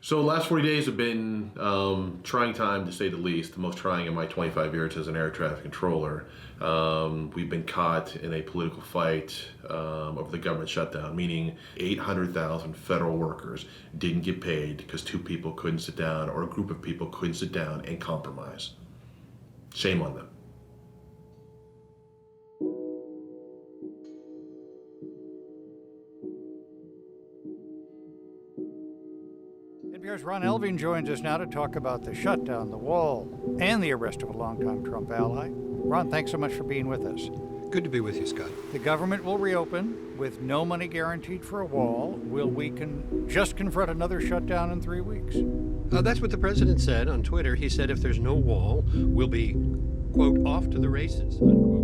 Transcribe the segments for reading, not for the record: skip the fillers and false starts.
So the last 40 days have been trying time, to say the least, the most trying in my 25 years as an air traffic controller. We've been caught in a political fight over the government shutdown, meaning 800,000 federal workers didn't get paid because two people couldn't sit down, or a group of people couldn't sit down and compromise. Shame on them. NPR's Ron Elving joins us now to talk about the shutdown, the wall, and the arrest of a longtime Trump ally. Ron, thanks so much for being with us. Good to be with you, Scott. The government will reopen with no money guaranteed for a wall. Will we just confront another shutdown in 3 weeks? That's what the president said on Twitter. He said if there's no wall, we'll be, quote, off to the races, unquote.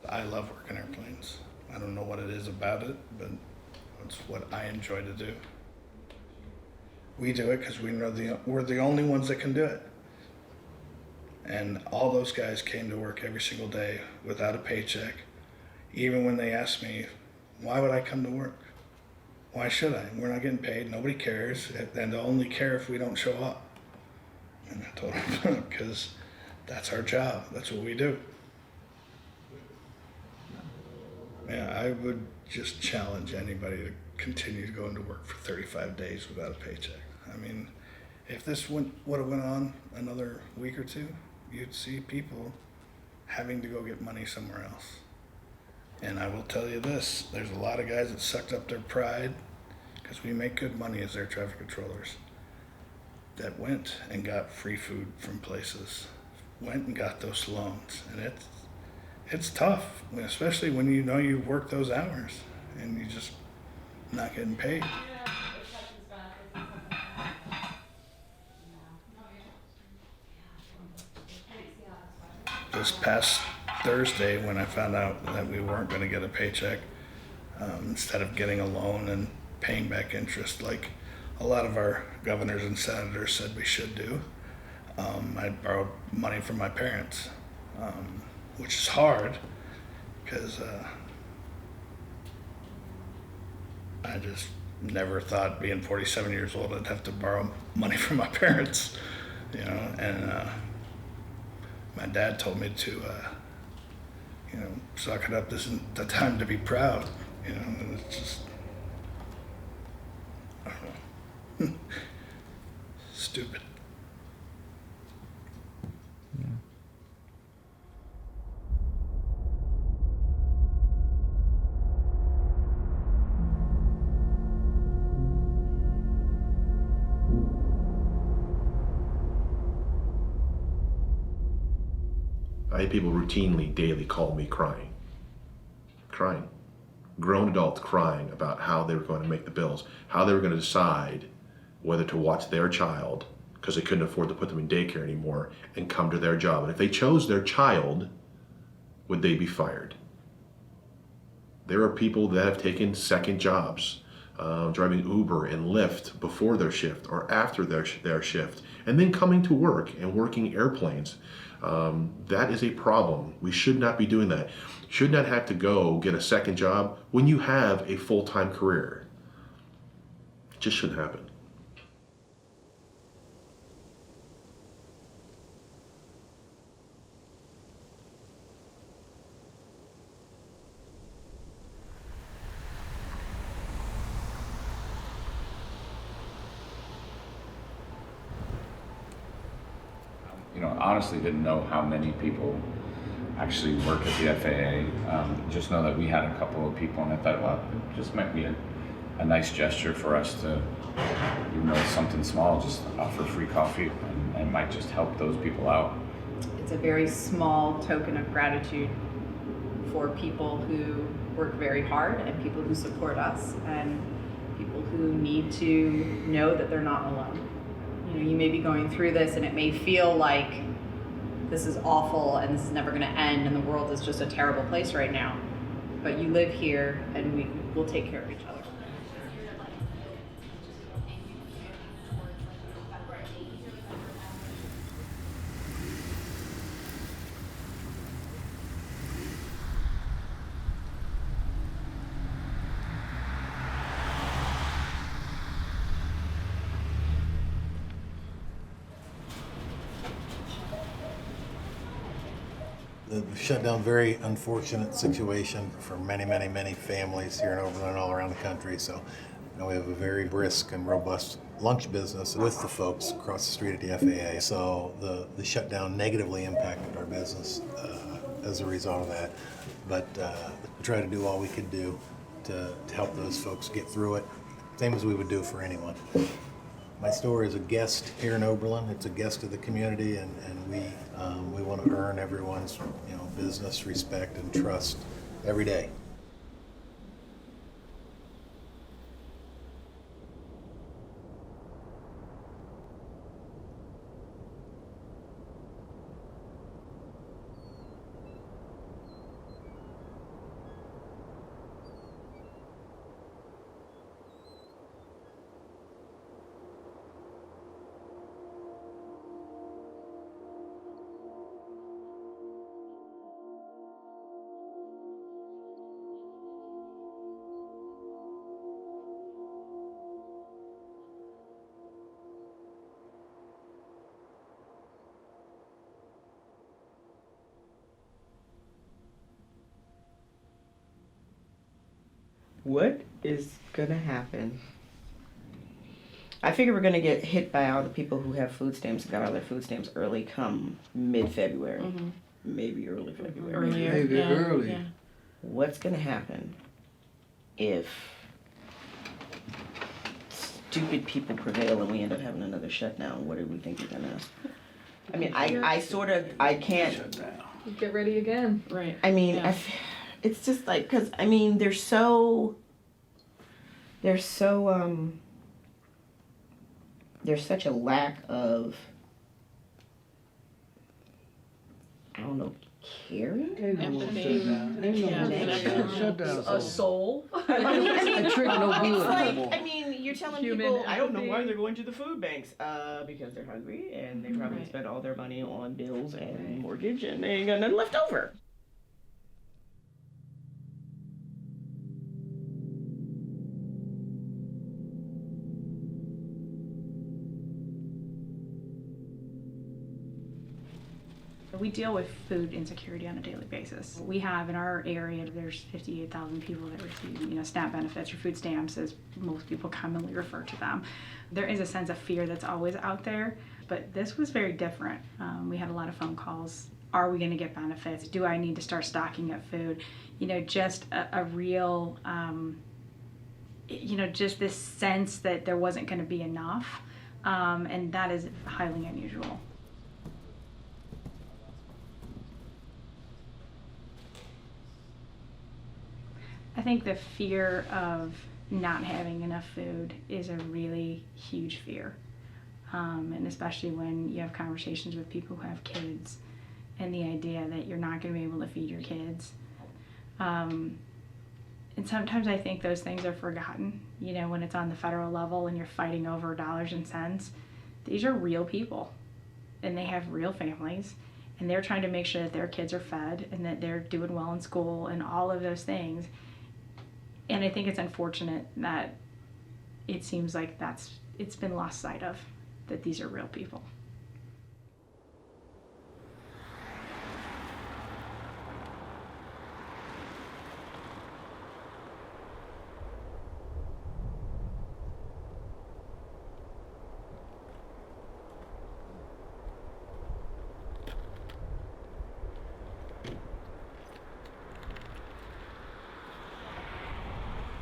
But I love working airplanes. I don't know what it is about it, but it's what I enjoy to do. We do it because we're the only ones that can do it. And all those guys came to work every single day without a paycheck. Even when they asked me, why would I come to work? Why should I? We're not getting paid. Nobody cares. And they'll only care if we don't show up. And I told them, because that's our job. That's what we do. Yeah, I would just challenge anybody to continue to go into work for 35 days without a paycheck. I mean, if this would have went on another week or two, you'd see people having to go get money somewhere else. And I will tell you this, there's a lot of guys that sucked up their pride, because we make good money as air traffic controllers, that went and got free food from places, went and got those loans. And it's tough, especially when you know you've worked those hours and you're just not getting paid. This past Thursday, when I found out that we weren't going to get a paycheck, instead of getting a loan and paying back interest like a lot of our governors and senators said we should do, I borrowed money from my parents. Which is hard, because I just never thought, being 47 years old, I'd have to borrow money from my parents, and my dad told me to, suck it up, this isn't the time to be proud, and it's just, I don't know, stupid. I had people routinely, daily call me crying. Grown adults crying about how they were going to make the bills, how they were going to decide whether to watch their child, because they couldn't afford to put them in daycare anymore, and come to their job. And if they chose their child, would they be fired? There are people that have taken second jobs, driving Uber and Lyft before their shift or after their shift, and then coming to work and working airplanes. That is a problem. We should not be doing that. Should not have to go get a second job when you have a full-time career. It just shouldn't happen. Honestly didn't know how many people actually work at the FAA. Just know that we had a couple of people, and I thought, well, it just might be a nice gesture for us to, something small, just offer free coffee, and it might just help those people out. It's a very small token of gratitude for people who work very hard and people who support us and people who need to know that they're not alone. You may be going through this and it may feel like this is awful and this is never going to end and the world is just a terrible place right now. But you live here and we will take care of each other. The shutdown, very unfortunate situation for many, many, many families here in Oberlin and all around the country. So we have a very brisk and robust lunch business with the folks across the street at the FAA. So the shutdown negatively impacted our business as a result of that. But we try to do all we could do to help those folks get through it, same as we would do for anyone. My store is a guest here in Oberlin. It's a guest of the community, and we want to earn everyone's business respect and trust every day. What is gonna happen? I figure we're gonna get hit by all the people who have food stamps and got all their food stamps early come mid-February. Maybe early February. Maybe early. Yeah. What's gonna happen if stupid people prevail and we end up having another shutdown? What do we think we're gonna... I mean, I can't... Shut down. Get ready again. Right. I mean, it's just like, because, I mean, there's such a lack of, I don't know, caring? A soul. It trick no good no more. I mean, you're telling Human people, I don't know why empathy. they're going to the food banks. Because they're hungry and they probably spent all their money on bills and mortgage and they ain't got nothing left over. We deal with food insecurity on a daily basis. We have in our area, there's 58,000 people that receive, SNAP benefits or food stamps, as most people commonly refer to them. There is a sense of fear that's always out there, but this was very different. We had a lot of phone calls. Are we going to get benefits? Do I need to start stocking up food? Just a real, just this sense that there wasn't going to be enough, and that is highly unusual. I think the fear of not having enough food is a really huge fear. And especially when you have conversations with people who have kids and the idea that you're not going to be able to feed your kids. And sometimes I think those things are forgotten, when it's on the federal level and you're fighting over dollars and cents. These are real people and they have real families and they're trying to make sure that their kids are fed and that they're doing well in school and all of those things. And I think it's unfortunate that it seems like it's been lost sight of, that these are real people.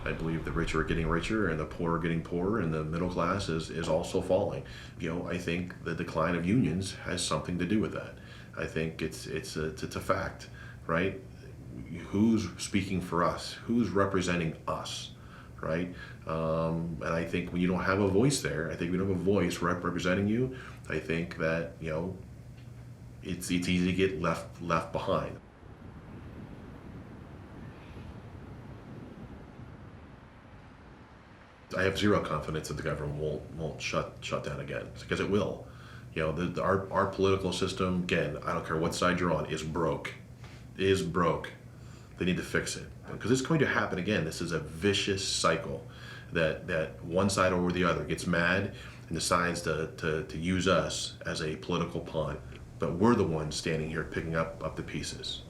I believe the richer are getting richer and the poor are getting poorer and the middle class is also falling. I think the decline of unions has something to do with that. I think it's a fact, right? Who's speaking for us? Who's representing us, right? And I think when you don't have a voice there, I think we don't have a voice representing you. I think that it's easy to get left behind. I have zero confidence that the government won't shut down again, because it will. Our political system, again, I don't care what side you're on, is broke. They need to fix it, because it's going to happen again. This is a vicious cycle that one side over the other gets mad and decides to use us as a political pawn. But we're the ones standing here picking up the pieces.